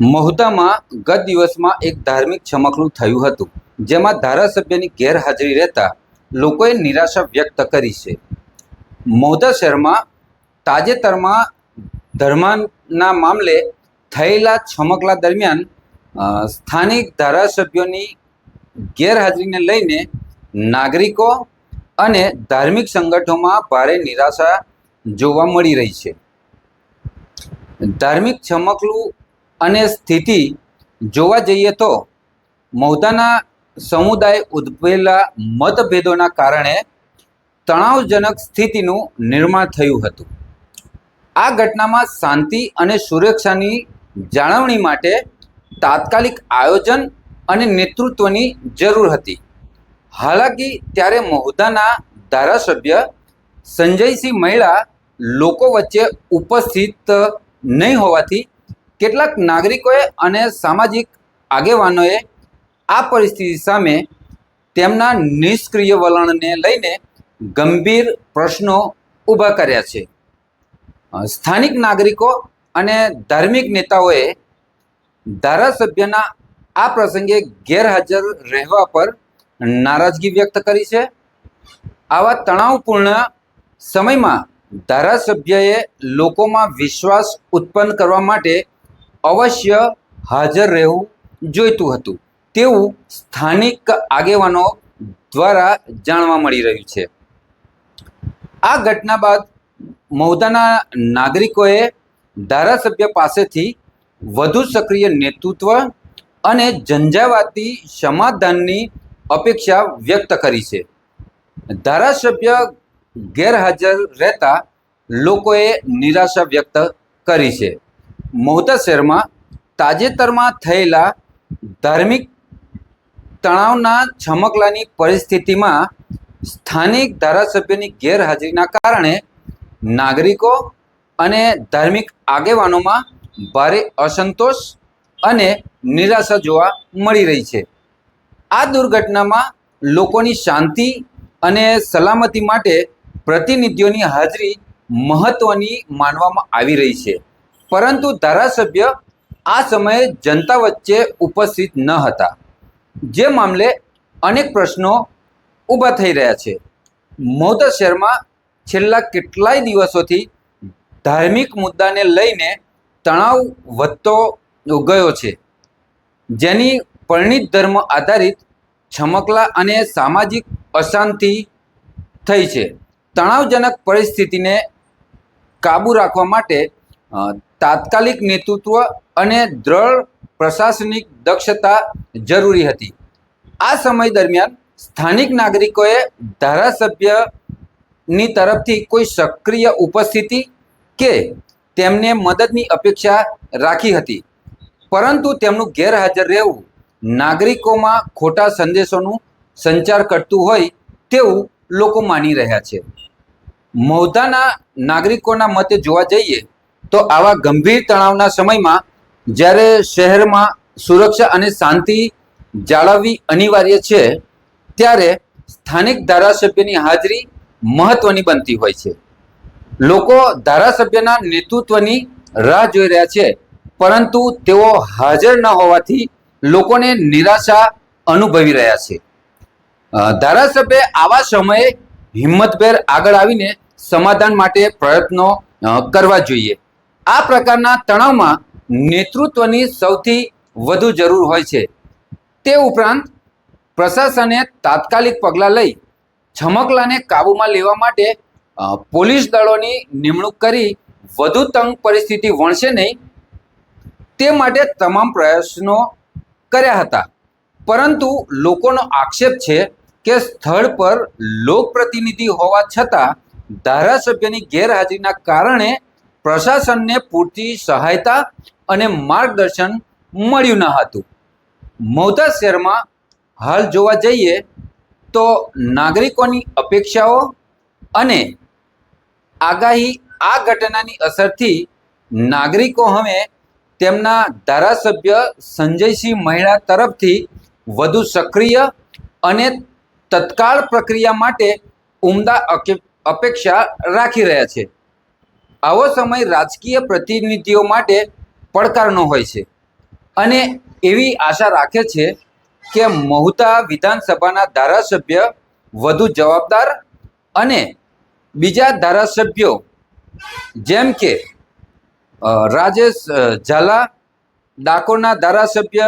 મહુધામાં ગત દિવસમાં એક ધાર્મિક છમકલું થયું હતું, જેમાં ધારાસભ્યની ગેરહાજરી રહેતા લોકોએ નિરાશા વ્યક્ત કરી છે. મહુધા શહેરમાં તાજેતરમાં ધર્મના મામલે થયેલા છમકલા દરમિયાન સ્થાનિક ધારાસભ્યોની ગેરહાજરીને લઈને નાગરિકો અને ધાર્મિક સંગઠનોમાં ભારે નિરાશા જોવા મળી રહી છે. ધાર્મિક છમકલું અને સ્થિતિ જોવા જઈએ તો મહુધાના સમુદાય ઉદ્ભવેલા મતભેદોના કારણે તણાવજનક સ્થિતિનું નિર્માણ થયું હતું. આ ઘટનામાં શાંતિ અને સુરક્ષાની જાળવણી માટે તાત્કાલિક આયોજન અને નેતૃત્વની જરૂર હતી. હાલાકી ત્યારે મહુધાના ધારાસભ્ય સંજયસિંહ મહિડા લોકો વચ્ચે ઉપસ્થિત નહીં હોવાથી કેટલાક નાગરિકોએ અને સામાજિક આગેવાનોએ આ પરિસ્થિતિ સામે તેમના નિષ્ક્રિય વલણને લઈને ગંભીર પ્રશ્નો ઊભા કર્યા છે. સ્થાનિક નાગરિકો અને ધાર્મિક નેતાઓએ ધારાસભ્યના આ પ્રસંગે ગેરહાજર રહેવા પર નારાજગી વ્યક્ત કરી છે. આવા તણાવપૂર્ણ સમયમાં ધારાસભ્યએ લોકોમાં વિશ્વાસ ઉત્પન્ન કરવા માટે અવશ્ય હાજર રહેવું જોઈતું હતું તેવું સ્થાનિક આગેવાનો દ્વારા જાણવા મળી રહ્યું છે. આ ઘટના બાદ મહુધાના નાગરિકોએ ધારાસભ્ય પાસેથી વધુ સક્રિય નેતૃત્વ અને ઝંઝાવાતી સમાધાનની અપેક્ષા વ્યક્ત કરી છે. ધારાસભ્ય ગેરહાજર રહેતા લોકોએ નિરાશા વ્યક્ત કરી છે. મહુધા શહેરમાં તાજેતરમાં થયેલા ધાર્મિક તણાવના છમકલાની પરિસ્થિતિમાં સ્થાનિક ધારાસભ્યની ગેરહાજરીના કારણે નાગરિકો અને ધાર્મિક આગેવાનોમાં ભારે અસંતોષ અને નિરાશા જોવા મળી રહી છે. આ દુર્ઘટનામાં લોકોની શાંતિ અને સલામતી માટે પ્રતિનિધિઓની હાજરી મહત્વની માનવામાં આવી રહી છે, પરંતુ ધારાસભ્ય આ સમયે જનતા વચ્ચે ઉપસ્થિત ન હતા, જે મામલે અનેક પ્રશ્નો ઊભા થઈ રહ્યા છે. મહુધા શહેરમાં છેલ્લા કેટલાય દિવસોથી ધાર્મિક મુદ્દાને લઈને તણાવ વધતો ગયો છે, જેની પરિણીત ધર્મ આધારિત છમકલા અને સામાજિક અશાંતિ થઈ છે. તણાવજનક પરિસ્થિતિને કાબૂ રાખવા માટે તાત્કાલિક નેતૃત્વ અને દ્રઢ પ્રશાસનિક દક્ષતા જરૂરી હતી. આ સમય દરમિયાન સ્થાનિક નાગરિકોએ ધારાસભ્યની તરફથી કોઈ સક્રિય ઉપસ્થિતિ કે તેમને મદદની અપેક્ષા રાખી હતી, પરંતુ તેમનું ગેરહાજર રહેવું નાગરિકોમાં ખોટા સંદેશોનું સંચાર કરતું હોય તેવું લોકો માની રહ્યા છે. મહુધાના નાગરિકોના મતે જોવા જઈએ તો આવા ગંભીર તણાવના સમયમાં જ્યારે શહેરમાં સુરક્ષા અને શાંતિ જાળવવી અનિવાર્ય છે, ત્યારે સ્થાનિક ધારાસભ્યની હાજરી મહત્વની બનતી હોય છે. લોકો ધારાસભ્યના નેતૃત્વની રાહ જોઈ રહ્યા છે, પરંતુ તેઓ હાજર ન હોવાથી લોકોને નિરાશા અનુભવી રહ્યા છે. ધારાસભ્ય આવા સમયે હિંમતભેર આગળ આવીને સમાધાન માટે પ્રયત્નો કરવા જોઈએ. આ પ્રકારના તણાવમાં નેતૃત્વની સૌથી વધુ જરૂર હોય છે. તે ઉપરાંત પ્રશાસને તાત્કાલિક પગલાં લઈ છમકલાને કાબૂમાં લેવા માટે પોલીસ દળોની નિમણૂક કરી વધુ તંગ પરિસ્થિતિ વણસે નહીં તે માટે તમામ પ્રયત્નો કર્યા હતા, પરંતુ લોકોનો આક્ષેપ છે કે સ્થળ પર લોકપ્રતિનિધિ હોવા છતાં ધારાસભ્યની ગેરહાજરીના કારણે પ્રશાસનને પૂરતી સહાયતા અને માર્ગદર્શન મળ્યું ન હતું. મહુધા શહેરમાં હાલ જોવા જઈએ તો નાગરિકોની અપેક્ષાઓ અને આગાહી આ ઘટનાની અસરથી નાગરિકો હવે તેમના ધારાસભ્ય સંજયસિંહ મહિડા તરફથી વધુ સક્રિય અને તત્કાળ પ્રક્રિયા માટે ઉમદા અપેક્ષા રાખી રહ્યા છે. આવો સમય રાજકીય પ્રતિનિધિઓ માટે પડકારનો હોય છે. અને એવી આશા રાખે છે કે મહુધા વિધાનસભાના ધારાસભ્ય વધુ જવાબદાર અને બીજા ધારાસભ્યો જેમ કે રાજેશ ઝાલા, ડાકોરના ધારાસભ્ય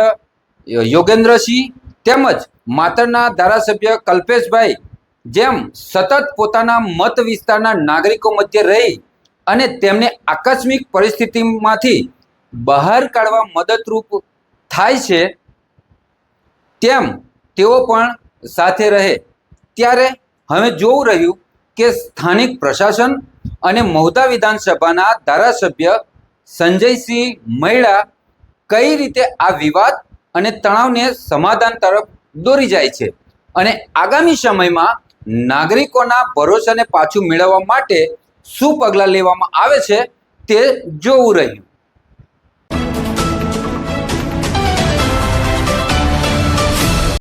યોગેન્દ્રસિંહ તેમજ માતરના ધારાસભ્ય કલ્પેશભાઈ જેમ સતત પોતાના મત વિસ્તારના નાગરિકો મધ્ય રહી અને તેમને આકસ્મિક પરિસ્થિતિમાંથી બહાર કાઢવા મદદરૂપ થાય છે, તેમ તેઓ પણ સાથે રહે. ત્યારે હવે જોવું રહ્યું કે સ્થાનિક પ્રશાસન અને મહુધા વિધાનસભાના ધારાસભ્ય સંજયસિંહ મૈડા કઈ રીતે આ વિવાદ અને તણાવને સમાધાન તરફ દોરી જાય છે અને આગામી સમયમાં નાગરિકોના ભરોસાને પાછું મેળવવા માટે શું પગલાં લેવામાં આવે છે તે જોવું રહ્યું.